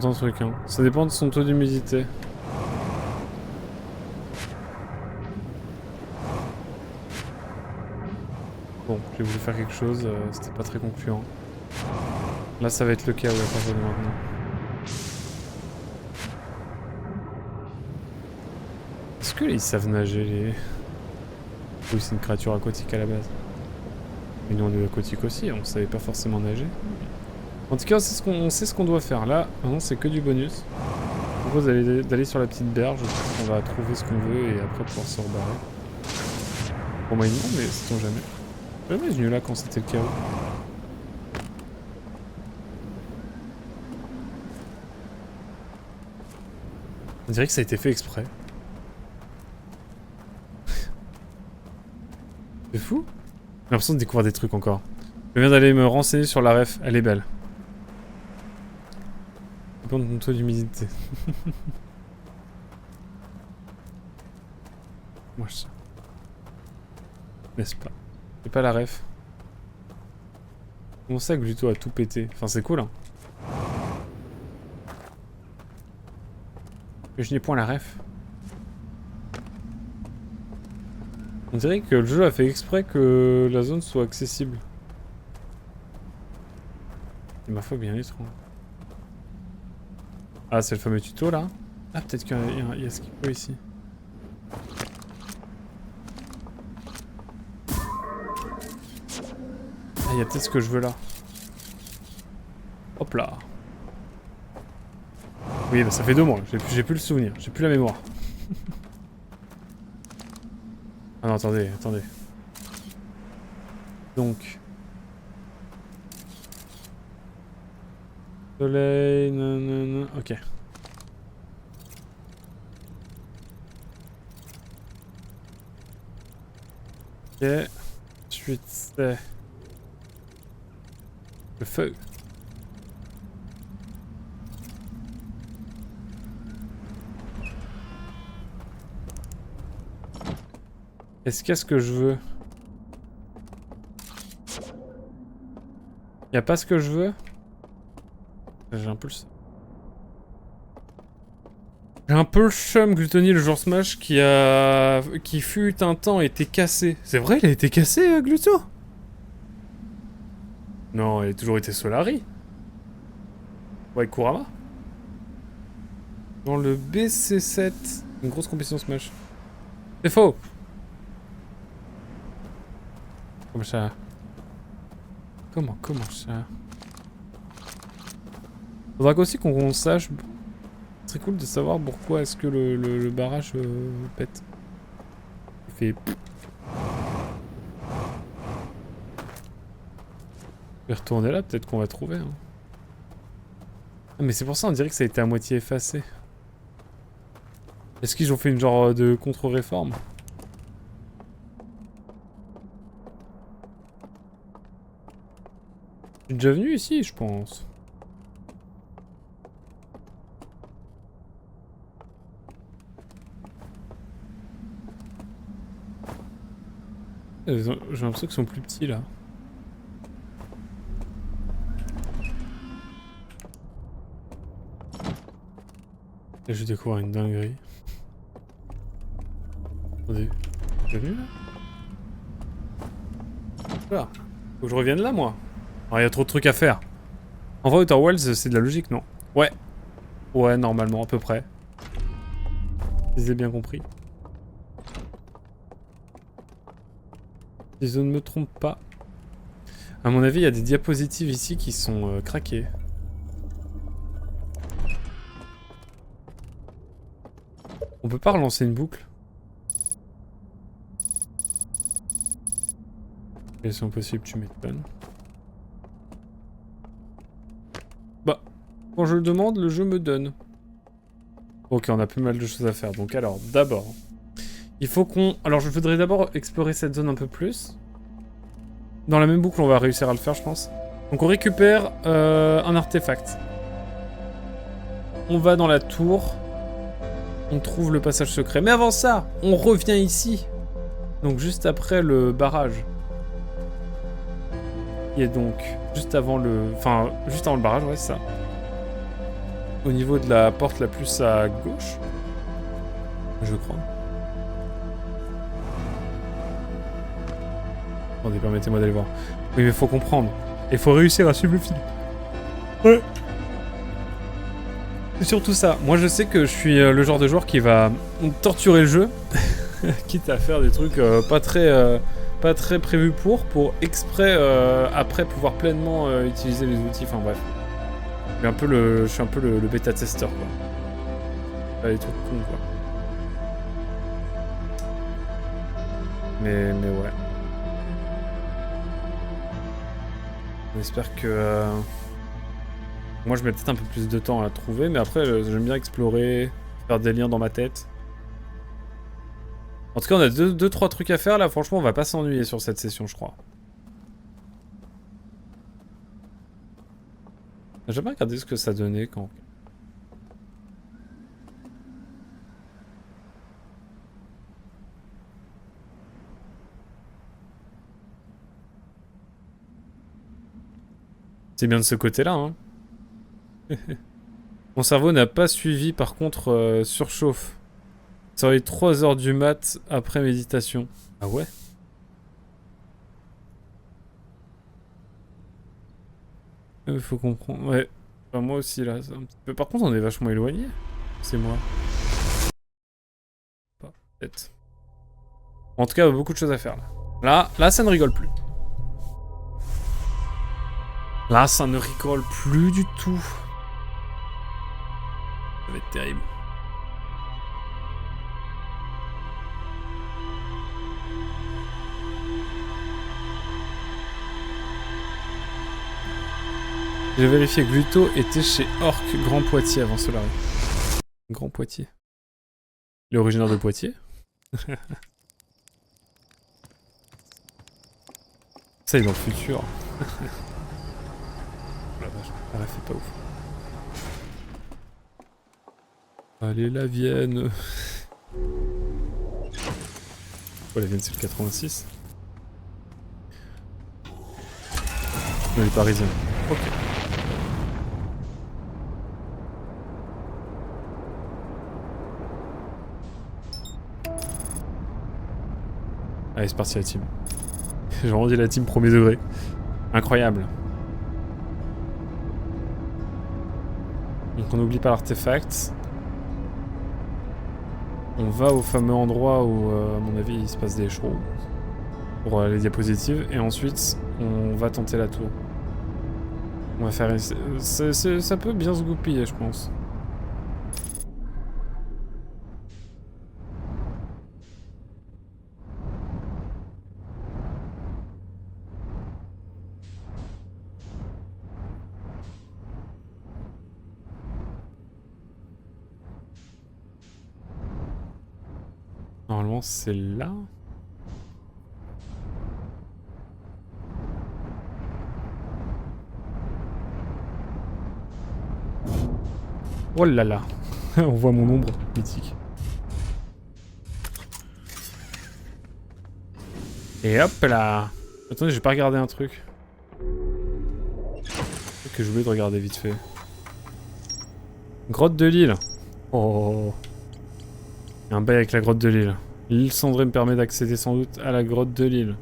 Un truc, hein. Ça dépend de son taux d'humidité. Bon, j'ai voulu faire quelque chose, c'était pas très concluant. Là, ça va être le cas, ouais, à partir de maintenant. Est-ce qu'ils savent nager, les... Oui, c'est une créature aquatique à la base. Mais nous, on est aquatique aussi, on savait pas forcément nager. En tout cas, on sait ce qu'on doit faire. Là, maintenant, c'est que du bonus. propose d'aller sur la petite berge. On va trouver ce qu'on veut et après pouvoir se rebarrer. Pour moi, non, mais sait-on jamais. J'ai jamais venu là quand c'était le chaos. On dirait que ça a été fait exprès. C'est fou. J'ai l'impression de découvrir des trucs encore. Je viens d'aller me renseigner sur la ref, elle est belle. Dépend de ton taux d'humidité. Moi je sais. N'est-ce pas? C'est pas la ref. Comment ça Gluto a tout pété? Enfin c'est cool hein. Mais je n'ai point la ref. On dirait que le jeu a fait exprès que la zone soit accessible. C'est ma foi bien étrange. Ah c'est le fameux tuto là. Ah peut-être qu'il y a ce qu'il faut ici. Ah il y a peut-être ce que je veux là. Hop là. Oui bah ça fait 2 mois, j'ai plus le souvenir, j'ai plus la mémoire. Ah non, attendez. Donc... Soleil... Non. Ok. Ok. Ensuite c'est... le feu. Qu'est-ce que je veux? Y'a pas ce que je veux? J'ai un peu le... J'ai un peu le chum, Gluttony, le genre Smash qui fut un temps été cassé. C'est vrai, il a été cassé, Gluto? Non, il a toujours été Solari. Ouais, Kurama. Dans le BC7, une grosse compétition Smash. C'est faux. Comment ça? Comment ça? Faudra aussi qu'on sache... C'est cool de savoir pourquoi est-ce que le barrage pète. Il fait... Je vais retourner là, peut-être qu'on va trouver. Hein. Ah, mais c'est pour ça on dirait que ça a été à moitié effacé. Est-ce qu'ils ont fait une genre de contre-réforme? Je suis déjà venu ici, je pense. J'ai l'impression qu'ils sont plus petits là. Et je découvre une dinguerie. Attendez, t'es venu là? Voilà. Faut que je revienne là moi. Il y a trop de trucs à faire. En vrai, Outer Worlds, c'est de la logique, non? Ouais. Ouais, normalement, à peu près. Si j'ai bien compris. Si je ne me trompe pas. À mon avis, il y a des diapositives ici qui sont craquées. On peut pas relancer une boucle? Question possible, tu m'étonnes. Bah, quand je le demande, le jeu me donne. Ok, on a plus mal de choses à faire. Donc alors, d'abord, il faut qu'on... Alors je voudrais d'abord explorer cette zone un peu plus. Dans la même boucle, on va réussir à le faire, je pense. Donc on récupère un artefact. On va dans la tour. On trouve le passage secret. Mais avant ça, on revient ici. Donc juste après le barrage. Qui est donc juste avant le... Enfin, juste avant le barrage, ouais, c'est ça. Au niveau de la porte la plus à gauche. Je crois. Attendez, permettez-moi d'aller voir. Oui, mais faut comprendre. Et faut réussir à suivre le fil. Ouais. C'est surtout ça. Moi, je sais que je suis le genre de joueur qui va torturer le jeu. Quitte à faire des trucs pas très prévus pour exprès après pouvoir pleinement utiliser les outils. Enfin bref. Je suis un peu le bêta-testeur, quoi. Pas des trucs cons, quoi. Mais ouais. J'espère que... Moi, je mets peut-être un peu plus de temps à la trouver, mais après, j'aime bien explorer, faire des liens dans ma tête. En tout cas, on a 2-3 trucs à faire, là. Franchement, on va pas s'ennuyer sur cette session, je crois. J'ai jamais regardé ce que ça donnait quand... C'est bien de ce côté-là, hein. Mon cerveau n'a pas suivi, par contre, surchauffe. Ça aurait 3 heures du mat après méditation. Ah ouais? Il faut comprendre. Ouais. Enfin, moi aussi, là. Un petit peu. Par contre, on est vachement éloigné. C'est moi. Pas. Peut-être. En tout cas, beaucoup de choses à faire, là. Là, ça ne rigole plus. Là, ça ne rigole plus du tout. Ça va être terrible. J'ai vérifié que Gluto était chez Orc Grand Poitiers avant Solari. Grand Poitiers. Il est originaire de Poitiers. Ça, il est dans le futur. La vache, la ref est pas ouf. Allez, la Vienne. Oh, la Vienne, c'est le 86. Non, les Parisiens. Ok. Allez, c'est parti la team. J'ai rendu la team premier degré. Incroyable. Donc on n'oublie pas l'artefact. On va au fameux endroit où, à mon avis, il se passe des choses. Pour les diapositives. Et ensuite, on va tenter la tour. On va faire... Ça peut bien se goupiller, je pense. Normalement, c'est là. Oh là là. On voit mon ombre mythique. Et hop là. Attendez, j'ai pas regardé un truc. Que j'ai oublié de regarder vite fait. Grotte de l'île. Oh. Il y a un bail avec la grotte de l'île. L'île cendrée me permet d'accéder sans doute à la grotte de l'île.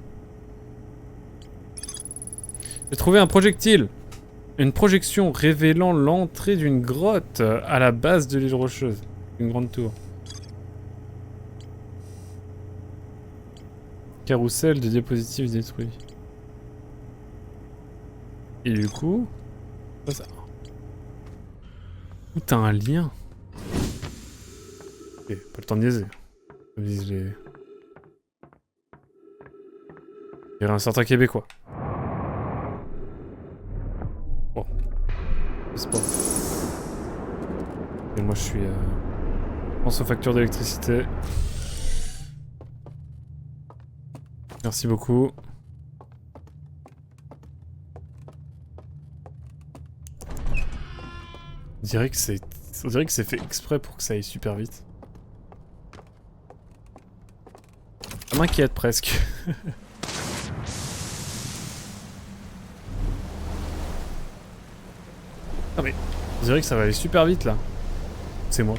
J'ai trouvé un projectile. Une projection révélant l'entrée d'une grotte à la base de l'île rocheuse. Une grande tour. Carrousel de diapositives détruit. Et du coup... ça. Où t'as un lien? Ok, pas le temps de niaiser. Comme disent les... Il y aurait un certain Québécois. Bon. C'est pas. Et moi je suis... Je pense aux factures d'électricité. Merci beaucoup. On dirait que c'est fait exprès pour que ça aille super vite. Ça m'inquiète presque. Ah mais, on dirait que ça va aller super vite là. C'est moi.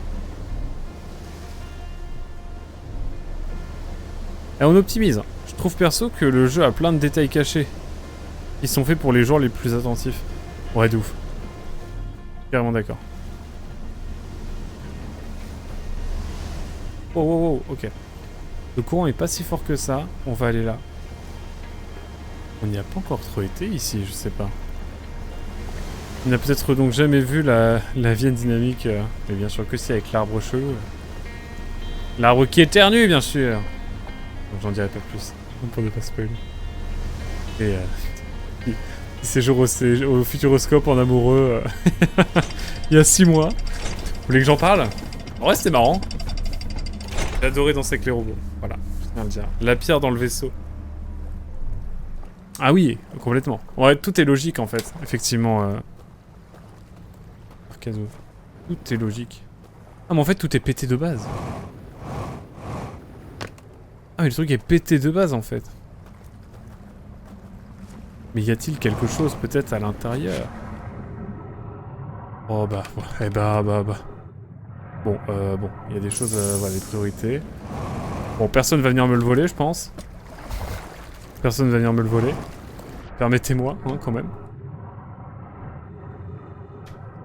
Et on optimise. Je trouve perso que le jeu a plein de détails cachés. Ils sont faits pour les joueurs les plus attentifs. Ouais, de ouf. Carrément d'accord. Oh, oh, oh, ok. Le courant est pas si fort que ça. On va aller là. On n'y a pas encore trop été ici, je sais pas. Il n'a peut-être donc jamais vu la Vienne dynamique, mais bien sûr que si, avec l'arbre chelou. L'arbre qui éternue, bien sûr. Donc j'en dirai pas plus, pour ne pas spoiler. Et il séjourne au Futuroscope en amoureux il y a 6 mois. Vous voulez que j'en parle? En vrai, c'était marrant. J'ai adoré danser avec les robots. Voilà, je tiens à le dire. La pierre dans le vaisseau. Ah oui, complètement. Ouais, tout est logique en fait, effectivement. Arcazo. Tout est logique. Ah, mais en fait, tout est pété de base. Ah, mais le truc est pété de base en fait. Mais y a-t-il quelque chose peut-être à l'intérieur? Oh bah, eh bah. Bon, il y a des choses, voilà, des priorités. Bon, personne va venir me le voler, je pense. Personne va venir me le voler. Permettez-moi, hein, quand même.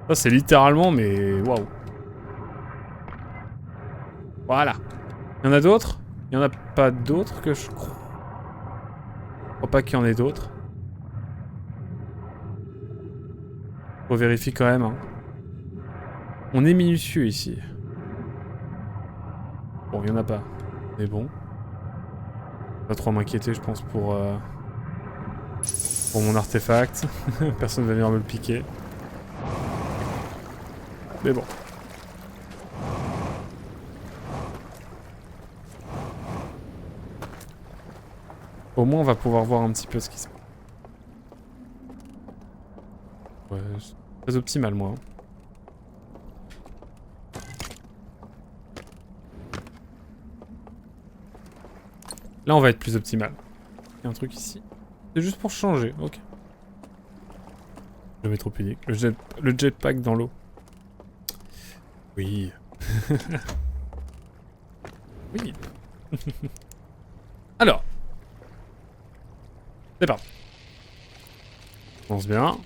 Ça, c'est littéralement, mais waouh. Voilà. Il y en a d'autres? Il y en a pas d'autres que je crois. Je crois pas qu'il y en ait d'autres. On vérifie quand même, hein. On est minutieux ici. Bon, il y en a pas. Mais bon. Pas trop m'inquiéter, je pense, pour mon artefact. Personne va venir me le piquer. Mais bon. Au moins, on va pouvoir voir un petit peu ce qui se passe. Ouais, c'est très optimal, moi. Là, on va être plus optimal. Il y a un truc ici. C'est juste pour changer, ok. Le métro public. Le jetpack dans l'eau. Oui. Oui. Alors. C'est parti. On pense bien.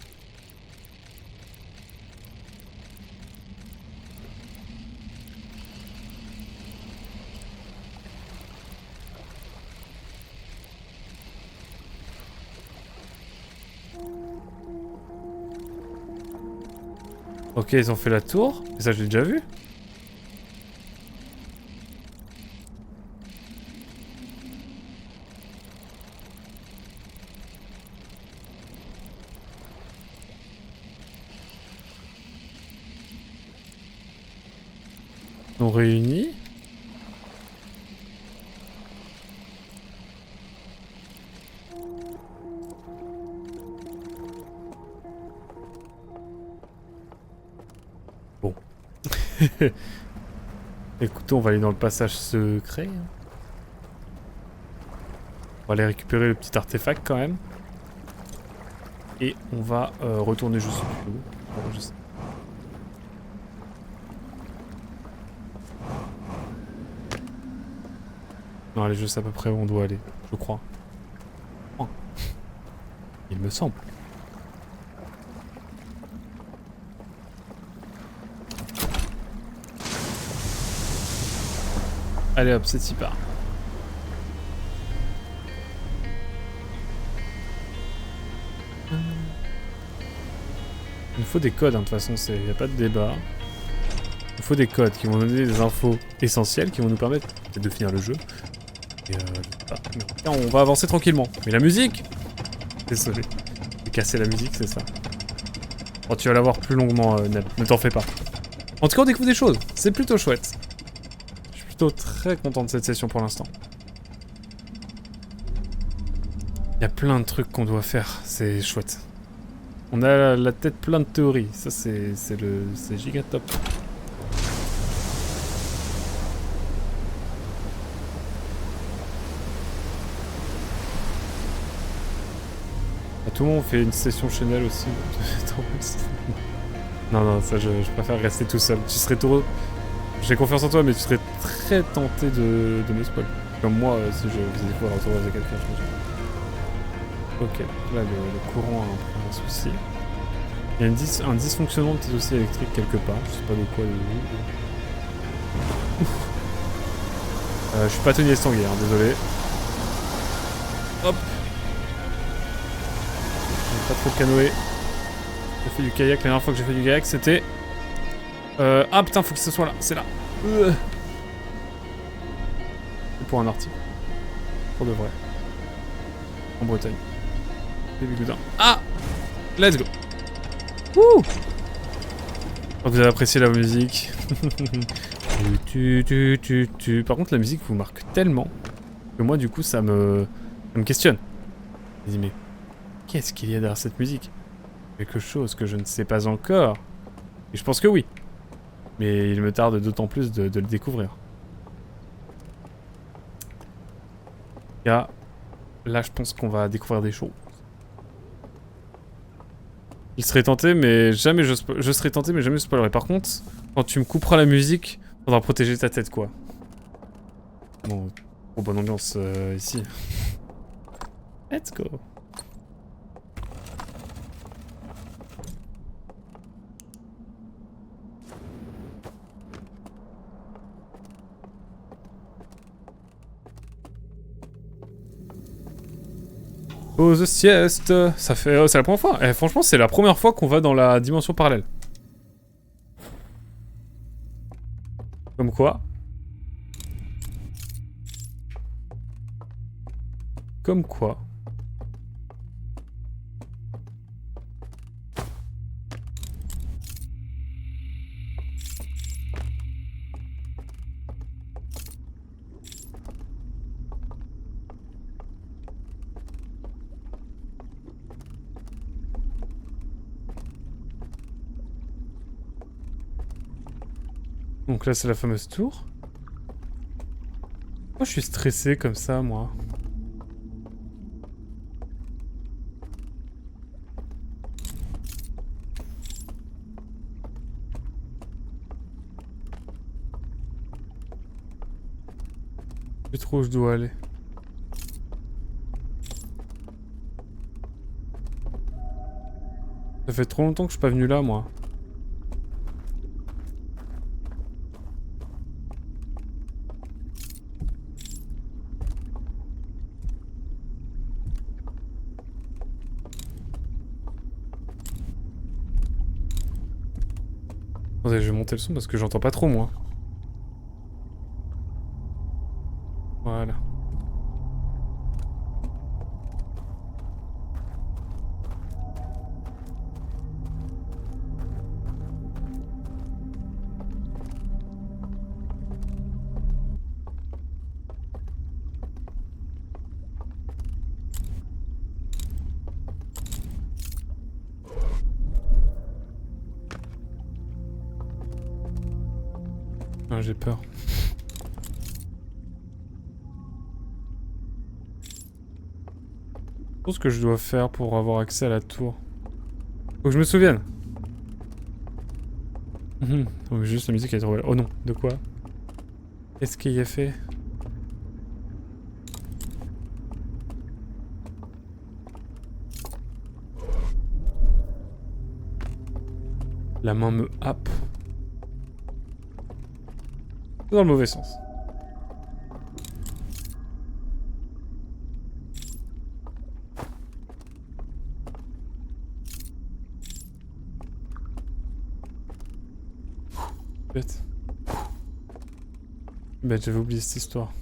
Ok, ils ont fait la tour. Et ça, je l'ai déjà vu. Ils sont réunis. Bon. Écoutez, on va aller dans le passage secret. On va aller récupérer le petit artefact quand même. Et on va retourner juste plus haut. Bon, je sais. Non, allez, je sais à peu près où on doit aller, je crois. Oh. Il me semble. Allez hop, c'est y part. Il nous faut des codes, hein, de toute façon, il n'y a pas de débat. Il nous faut des codes qui vont nous donner des infos essentielles qui vont nous permettre de finir le jeu. Et on va avancer tranquillement. Mais la musique! Désolé. J'ai cassé la musique, c'est ça. Oh, tu vas la voir plus longuement, Neb. Ne t'en fais pas. En tout cas, on découvre des choses. C'est plutôt chouette. Je suis plutôt très content de cette session pour l'instant. Il y a plein de trucs qu'on doit faire. C'est chouette. On a la tête plein de théories. Ça, c'est giga top. Tout le monde fait une session Chanel aussi. Non, ça je préfère rester tout seul. Tu serais trop... J'ai confiance en toi, mais tu serais très tenté de me spoil. Comme moi, si je faisais quoi retrouver avec quelqu'un, je pense. Ok, là le courant a un souci. Il y a un dysfonctionnement peut-être aussi électrique quelque part. Je sais pas de quoi je suis pas Tony Estanguet, hein, désolé. Hop. Pas trop de canoë. J'ai fait du kayak, la dernière fois que j'ai fait du kayak, c'était... Ah putain, faut que ce soit là, c'est là. C'est pour un article. Pour de vrai. En Bretagne. Baby Goudin. Ah! Let's go! Wouh! Vous avez apprécié la musique. Par contre, la musique vous marque tellement que moi, du coup, ça me questionne. Je me dis, mais qu'est-ce qu'il y a derrière cette musique? Quelque chose que je ne sais pas encore. Et je pense que oui. Mais il me tarde d'autant plus de le découvrir. Là, je pense qu'on va découvrir des choses. Il serait tenté, mais jamais je serais tenté, mais jamais je spoilerai. Par contre, quand tu me couperas la musique, faudra protéger ta tête, quoi. Bon, trop bonne ambiance ici. Let's go. Pause sieste. Ça fait... c'est la première fois. Franchement, c'est la première fois qu'on va dans la dimension parallèle. Comme quoi. Comme quoi. Donc là, c'est la fameuse tour. Pourquoi je suis stressé comme ça, moi? Je sais trop où je dois aller. Ça fait trop longtemps que je suis pas venu là, moi. Attendez, je vais monter le son parce que j'entends pas trop, moi. Voilà. Ah, j'ai peur. Je pense que je dois faire pour avoir accès à la tour. Faut que je me souvienne. Donc juste la musique a été trouvée. Oh non, de quoi? Qu'est-ce qu'il y a fait? La main me happe. Dans le mauvais sens. Bête. Bête, j'avais oublié cette histoire.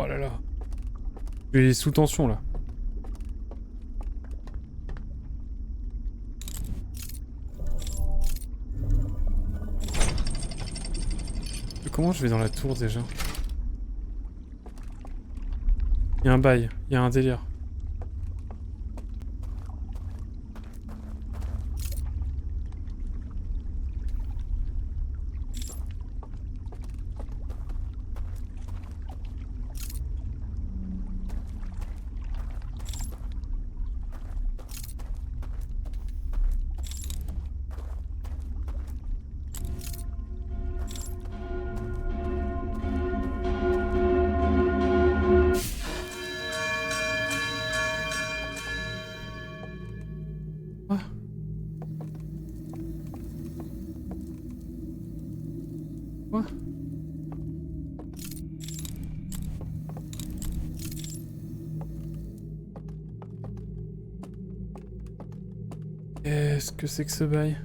Oh là là. Je suis sous tension là. Comment je vais dans la tour déjà? Il y a un bail, il y a un délire. Quoi? Qu'est-ce que c'est que ce bail?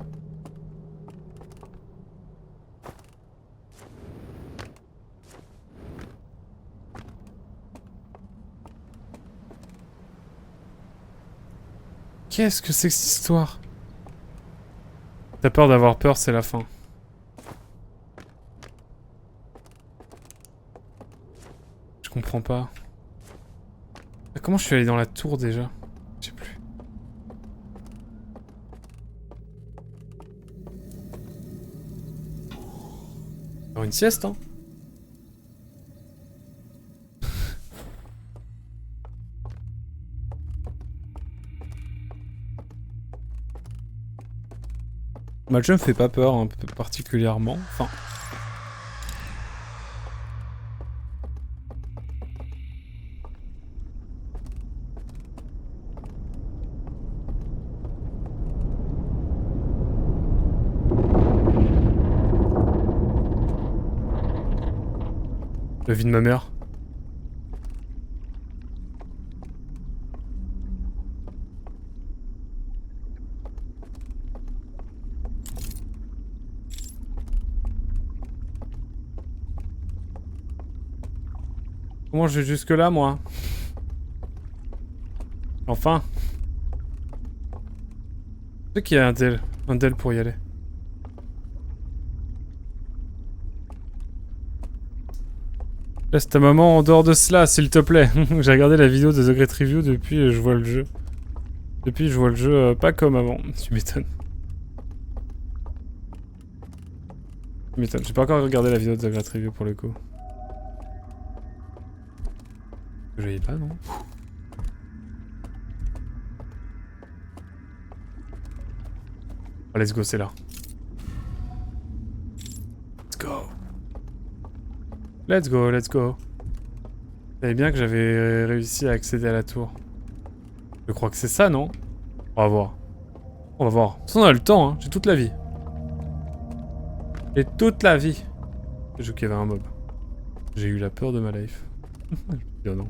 Qu'est-ce que c'est que cette histoire? T'as peur d'avoir peur, c'est la fin. Je comprends pas. Comment je suis allé dans la tour déjà? Je sais plus. Faire une sieste, hein? Bah, le jeu me fait pas peur, un peu particulièrement. Enfin. La vie de ma mère. Comment je vais jusque là, moi? Enfin. Je sais qu'il y a un del pour y aller. Laisse ta maman en dehors de cela, s'il te plaît. J'ai regardé la vidéo de The Great Review depuis je vois le jeu. Depuis je vois le jeu pas comme avant. Tu m'étonnes. Tu m'étonnes. J'ai pas encore regardé la vidéo de The Great Review pour le coup. Je l'avais pas, non? Oh, let's go, c'est là. Let's go. Let's go, let's go. Vous savez bien que j'avais réussi à accéder à la tour. Je crois que c'est ça, non? On va voir. On va voir. De toute façon, on a le temps, hein. J'ai toute la vie. J'ai toute la vie. J'ai vu qu'il y avait un mob. J'ai eu la peur de ma life. Je me dis, oh non.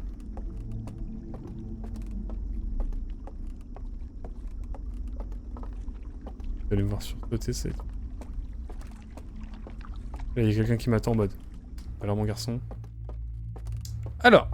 Je vais aller me voir sur côté, c'est... Là, il y a quelqu'un qui m'attend en mode. Alors, mon garçon. Alors.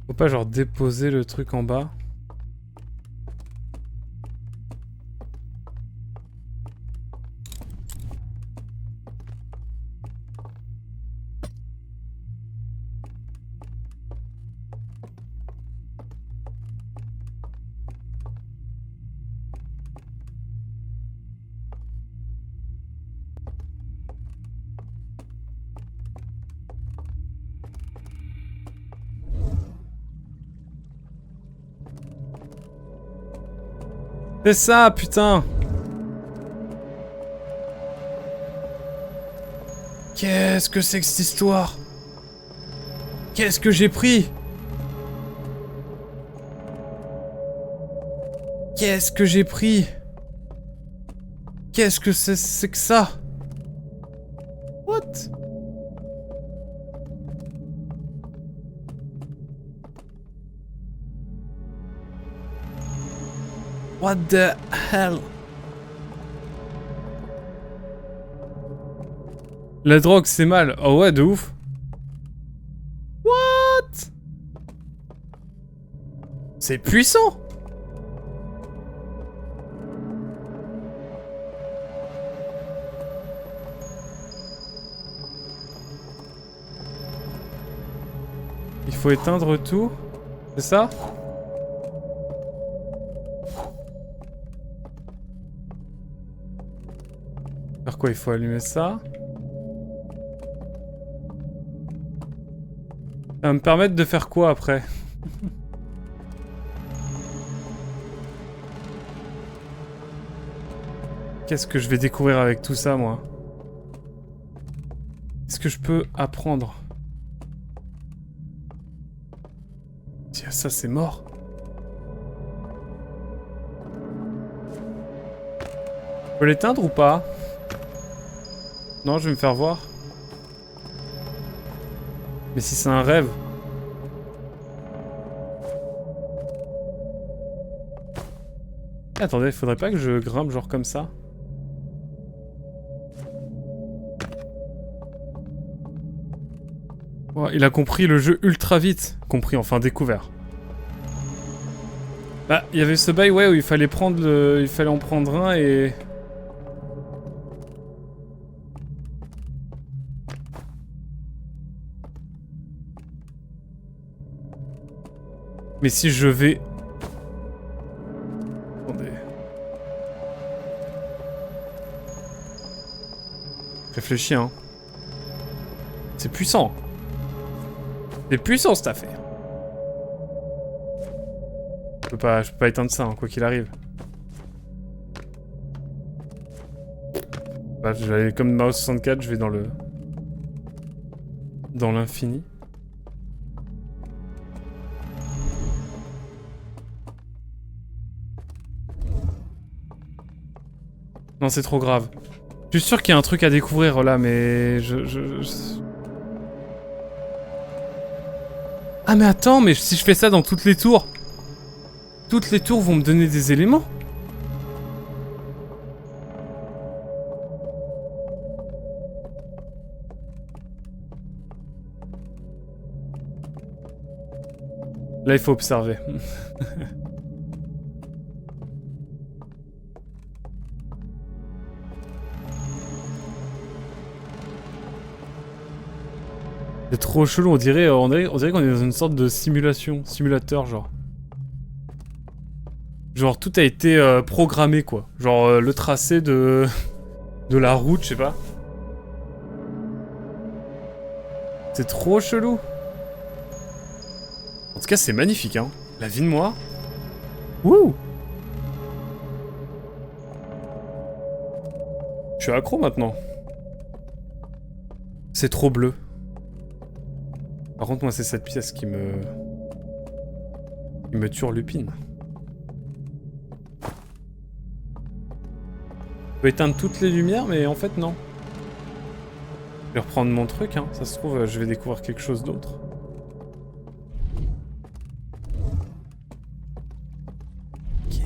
Faut pas genre déposer le truc en bas. C'est ça, putain! Qu'est-ce que c'est que cette histoire? Qu'est-ce que j'ai pris? Qu'est-ce que j'ai pris? Qu'est-ce que c'est que ça? What? What the hell? La drogue, c'est mal. Oh ouais, de ouf. What? C'est puissant. Il faut éteindre tout. C'est ça? Faire quoi? Il faut allumer ça. Ça va me permettre de faire quoi après? Qu'est-ce que je vais découvrir avec tout ça, moi? Est-ce que je peux apprendre? Tiens, ça c'est mort. Je peux l'éteindre ou pas? Non, je vais me faire voir. Mais si c'est un rêve... Attendez, il faudrait pas que je grimpe genre comme ça? Oh, il a compris le jeu ultra vite. Compris, enfin découvert. Bah, il y avait ce bail, ouais, où il fallait prendre le... Il fallait en prendre un et... Mais si je vais... Attendez. Réfléchis, hein. C'est puissant. C'est puissant cette affaire. Je peux pas éteindre ça, hein, quoi qu'il arrive. Bah, je vais aller comme Maos 64, je vais dans le... Dans l'infini. Non, c'est trop grave. Je suis sûr qu'il y a un truc à découvrir là, mais Ah mais attends, mais si je fais ça dans toutes les tours vont me donner des éléments. Là, il faut observer. C'est trop chelou, on dirait qu'on est dans une sorte de simulateur genre. Genre tout a été programmé quoi. Genre le tracé de la route, je sais pas. C'est trop chelou. En tout cas, c'est magnifique hein. La vie de moi. Wouh. Je suis accro maintenant. C'est trop bleu. Par contre, moi, c'est cette pièce qui me turlupine. Je peux éteindre toutes les lumières, mais en fait, non. Je vais reprendre mon truc, hein. Ça se trouve, je vais découvrir quelque chose d'autre. Ok.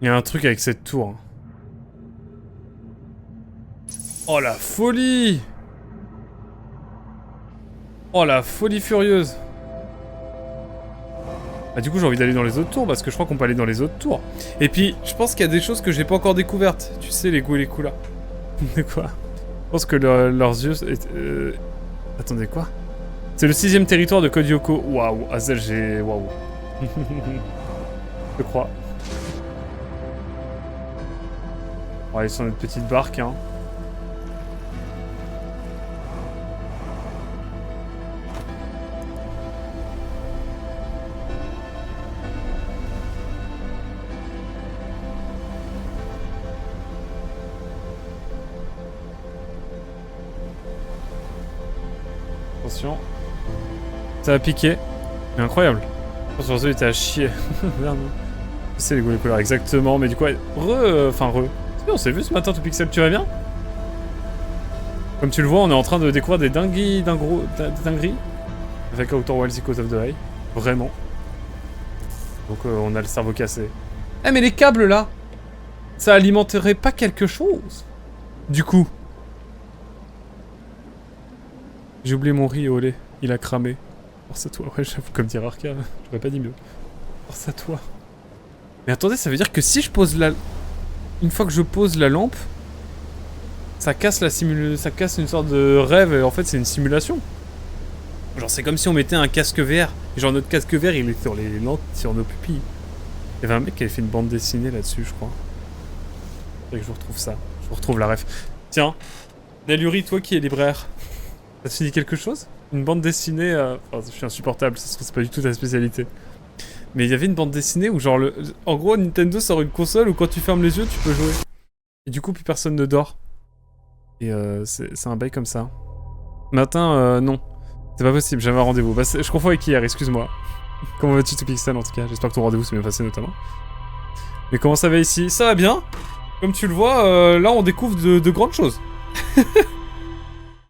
Il y a un truc avec cette tour. Hein. Oh la folie! Oh la folie furieuse! Bah du coup j'ai envie d'aller dans les autres tours parce que je crois qu'on peut aller dans les autres tours. Et puis je pense qu'il y a des choses que j'ai pas encore découvertes. Tu sais les goûts et les coups là. De quoi? Je pense que leurs yeux... Attendez quoi? C'est le 6ème territoire de Code Lyoko. Waouh, Azel j'ai... Waouh. Je crois. On va aller sur notre petite barque, hein. Attention. Ça a piqué. Mais incroyable. Sur ce, il était à chier. Merde. C'est les goûts et les couleurs, exactement. Mais du coup, enfin, on s'est vu ce matin, tout pixel, tu vas bien? Comme tu le vois, on est en train de découvrir des dingueries avec Outer Wilds Echoes of the Eye. Vraiment. Donc on a le cerveau cassé. Eh mais les câbles là, ça alimenterait pas quelque chose? Du coup. J'ai oublié mon riz au lait, il a cramé. Force à toi, ouais j'avoue, comme dire Arca, j'aurais pas dit mieux. Force à toi. Mais attendez, ça veut dire que si je pose la... Une fois que je pose la lampe, ça casse ça casse une sorte de rêve et en fait c'est une simulation. Genre c'est comme si on mettait un casque VR. Et genre notre casque VR il est sur les lentes, sur nos pupilles. Il y avait un mec qui avait fait une bande dessinée là-dessus je crois. Faudrait que je retrouve ça. Je vous retrouve la ref. Tiens, Naluri, toi qui es libraire, ça te dit quelque chose? Une bande dessinée... Enfin, je suis insupportable, ça se trouve c'est pas du tout ta spécialité. Mais il y avait une bande dessinée où genre en gros Nintendo sort une console où quand tu fermes les yeux tu peux jouer. Et du coup plus personne ne dort. Et c'est un bail comme ça. Matin, non. C'est pas possible, j'avais un rendez-vous. Bah, je confonds avec hier, excuse-moi. Comment vas-tu tout pixel en tout cas? J'espère que ton rendez-vous s'est bien passé notamment. Mais comment ça va ici? Ça va bien. Comme tu le vois, là on découvre de grandes choses.